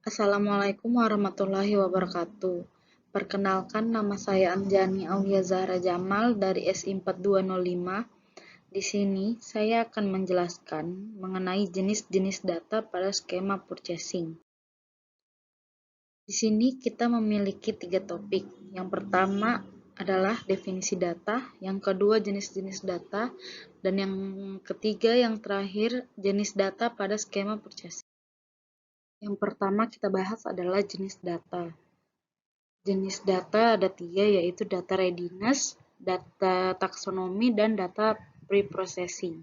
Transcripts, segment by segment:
Assalamualaikum warahmatullahi wabarakatuh. Perkenalkan, nama saya Anjani Aulia Zahra Jamal dari SI 4205. Di sini saya akan menjelaskan mengenai jenis-jenis data pada skema purchasing. Di sini kita memiliki 3 topik. Yang pertama adalah definisi data, yang kedua jenis-jenis data, dan yang ketiga yang terakhir jenis data pada skema purchasing. Yang pertama kita bahas adalah jenis data. Jenis data ada 3, yaitu data readiness, data taksonomi, dan data preprocessing.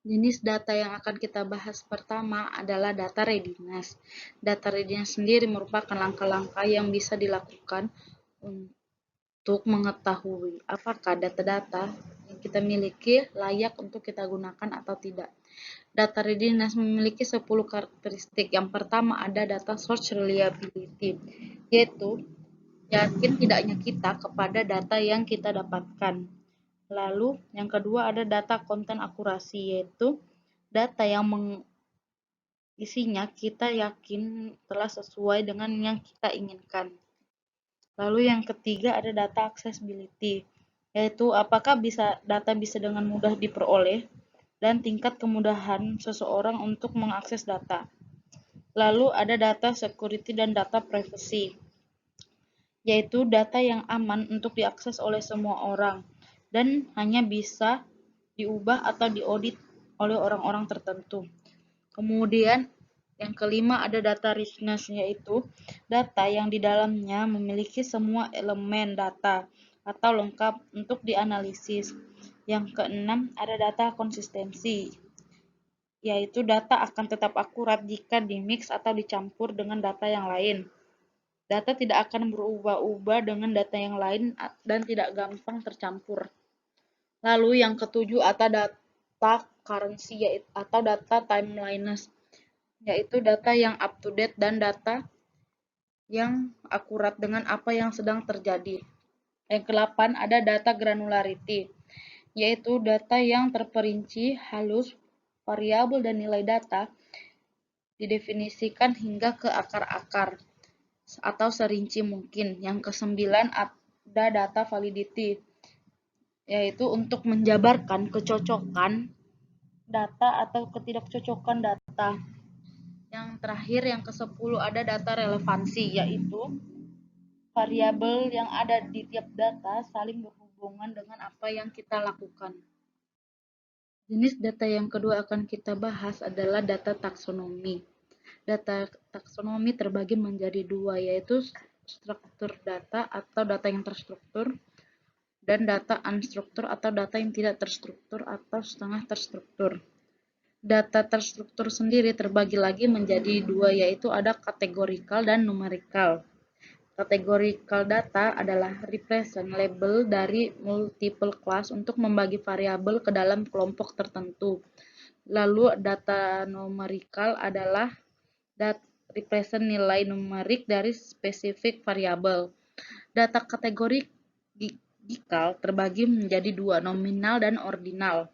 Jenis data yang akan kita bahas pertama adalah data readiness. Data readiness sendiri merupakan langkah-langkah yang bisa dilakukan untuk mengetahui apakah data-data yang kita miliki layak untuk kita gunakan atau tidak. Data readiness memiliki 10 karakteristik. Yang pertama ada data source reliability, yaitu yakin tidaknya kita kepada data yang kita dapatkan. Lalu yang kedua ada data konten akurasi, yaitu data yang isinya kita yakin telah sesuai dengan yang kita inginkan. Lalu yang ketiga ada data accessibility, yaitu apakah data bisa dengan mudah diperoleh dan tingkat kemudahan seseorang untuk mengakses data. Lalu ada data security dan data privacy, yaitu data yang aman untuk diakses oleh semua orang dan hanya bisa diubah atau diaudit oleh orang-orang tertentu. Kemudian yang kelima ada data richness, yaitu data yang di dalamnya memiliki semua elemen data atau lengkap untuk dianalisis. Yang keenam ada data konsistensi, yaitu data akan tetap akurat jika dimix atau dicampur dengan data yang lain. Data tidak akan berubah-ubah dengan data yang lain dan tidak gampang tercampur. Lalu yang ketujuh ada data currency atau data timeliness, yaitu data yang up to date dan data yang akurat dengan apa yang sedang terjadi. Yang ke-8 ada data granularity, yaitu data yang terperinci, halus, variabel dan nilai data didefinisikan hingga ke akar-akar atau serinci mungkin. Yang ke-9 ada data validity, yaitu untuk menjabarkan kecocokan data atau ketidakcocokan data. Yang terakhir yang ke-10 ada data relevansi, yaitu variabel yang ada di tiap data saling berhubungan dengan apa yang kita lakukan. Jenis data yang kedua akan kita bahas adalah data taksonomi. Data taksonomi terbagi menjadi 2, yaitu struktur data atau data yang terstruktur dan data unstruktur atau data yang tidak terstruktur atau setengah terstruktur. Data terstruktur sendiri terbagi lagi menjadi 2, yaitu ada kategorikal dan numerikal. Kategorikal data adalah represent label dari multiple class untuk membagi variabel ke dalam kelompok tertentu. Lalu data numerikal adalah represent nilai numerik dari spesifik variabel. Data kategorikal terbagi menjadi 2, nominal dan ordinal.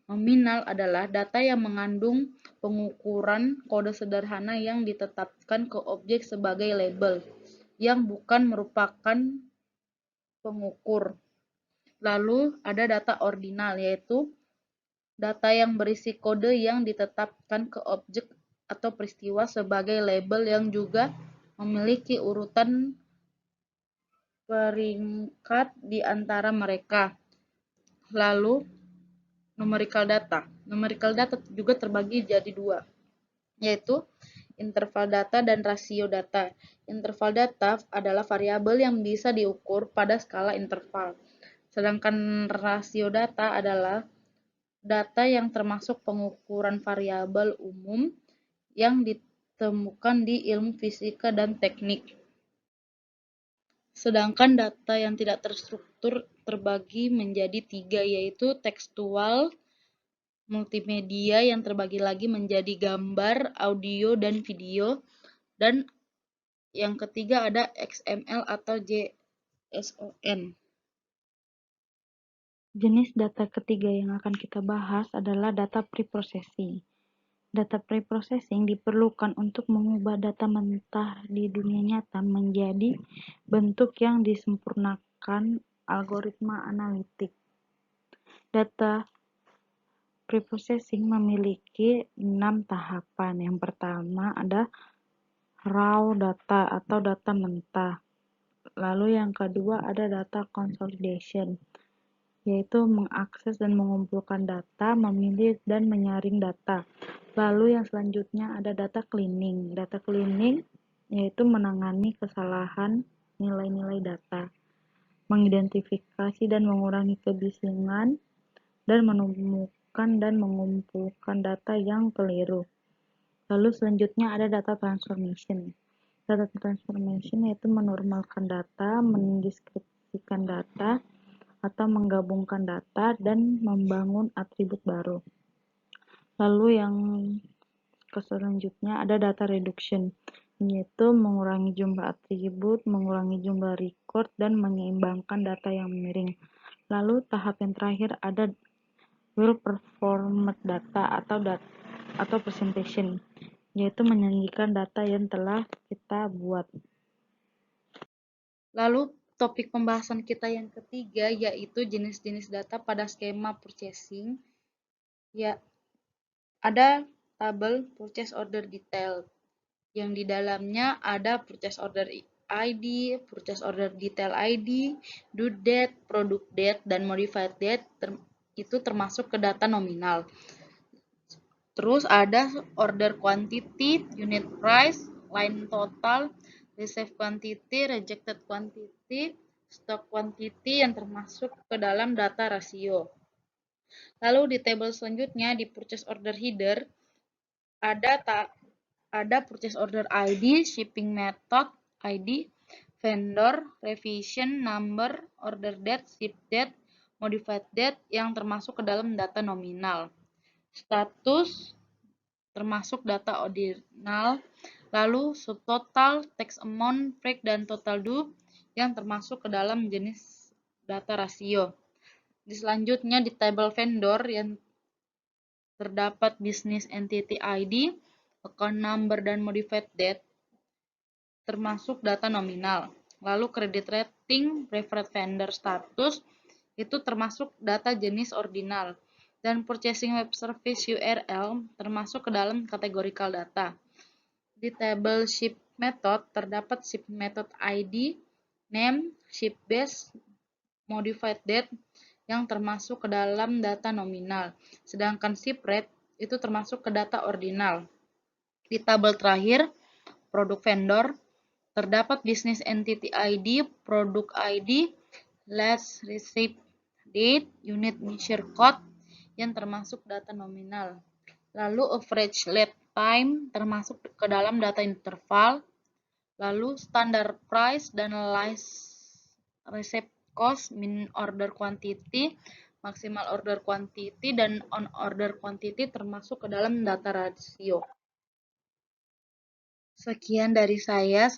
Nominal adalah data yang mengandung pengukuran kode sederhana yang ditetapkan ke objek sebagai label, yang bukan merupakan pengukur. Lalu ada data ordinal, yaitu data yang berisi kode yang ditetapkan ke objek atau peristiwa sebagai label yang juga memiliki urutan peringkat di antara mereka. Lalu numerical data. Numerical data juga terbagi jadi 2, yaitu interval data dan rasio data. Interval data adalah variabel yang bisa diukur pada skala interval. Sedangkan rasio data adalah data yang termasuk pengukuran variabel umum yang ditemukan di ilmu fisika dan teknik. Sedangkan data yang tidak terstruktur terbagi menjadi 3, yaitu tekstual, multimedia yang terbagi lagi menjadi gambar, audio, dan video, dan yang ketiga ada XML atau JSON. Jenis data ketiga yang akan kita bahas adalah data preprocessing. Data preprocessing diperlukan untuk mengubah data mentah di dunia nyata menjadi bentuk yang disempurnakan algoritma analitik. Data preprocessing memiliki 6 tahapan. Yang pertama ada raw data atau data mentah. Lalu yang kedua ada data consolidation, yaitu mengakses dan mengumpulkan data, memilih dan menyaring data. Lalu yang selanjutnya ada data cleaning. Data cleaning yaitu menangani kesalahan nilai-nilai data, mengidentifikasi dan mengurangi kebisingan, dan menemukan dan mengumpulkan data yang keliru. Lalu selanjutnya ada data transformation. Data transformation yaitu menormalkan data, mendeskripsikan data, atau menggabungkan data dan membangun atribut baru. Lalu yang selanjutnya ada data reduction, yaitu mengurangi jumlah atribut, mengurangi jumlah record, dan menyeimbangkan data yang miring. Lalu tahap yang terakhir ada well-performed data atau presentation, yaitu menyajikan data yang telah kita buat. Lalu topik pembahasan kita yang ketiga yaitu jenis-jenis data pada skema purchasing. Ya, ada tabel purchase order detail yang di dalamnya ada purchase order ID, purchase order detail ID, due date, product date, dan modified date itu termasuk ke data nominal. Terus ada order quantity, unit price, line total, reserve quantity, rejected quantity, stock quantity yang termasuk ke dalam data rasio. Lalu di tabel selanjutnya di purchase order header ada purchase order ID, shipping method ID, vendor, revision number, order date, ship date, modified date yang termasuk ke dalam data nominal. Status termasuk data ordinal, lalu subtotal, tax amount, break, dan total due yang termasuk ke dalam jenis data rasio. Di selanjutnya di tabel vendor yang terdapat business entity ID, account number, dan modified date termasuk data nominal. Lalu credit rating, preferred vendor status itu termasuk data jenis ordinal. Dan purchasing web service URL termasuk ke dalam categorical data. Di tabel ship method terdapat ship method ID, name, ship base, modified date yang termasuk ke dalam data nominal. Sedangkan ship rate itu termasuk ke data ordinal. Di tabel terakhir, produk vendor, terdapat business entity ID, product ID, last receipt date, unit measure code yang termasuk data nominal. Lalu average lead time termasuk ke dalam data interval. Lalu standard price dan last receipt cost, min order quantity, maksimal order quantity, dan on order quantity termasuk ke dalam data rasio. Sekian dari saya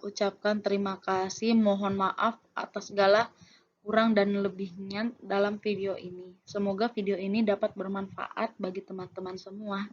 ucapkan terima kasih, mohon maaf atas segala kurang dan lebihnya dalam video ini. Semoga video ini dapat bermanfaat bagi teman-teman semua.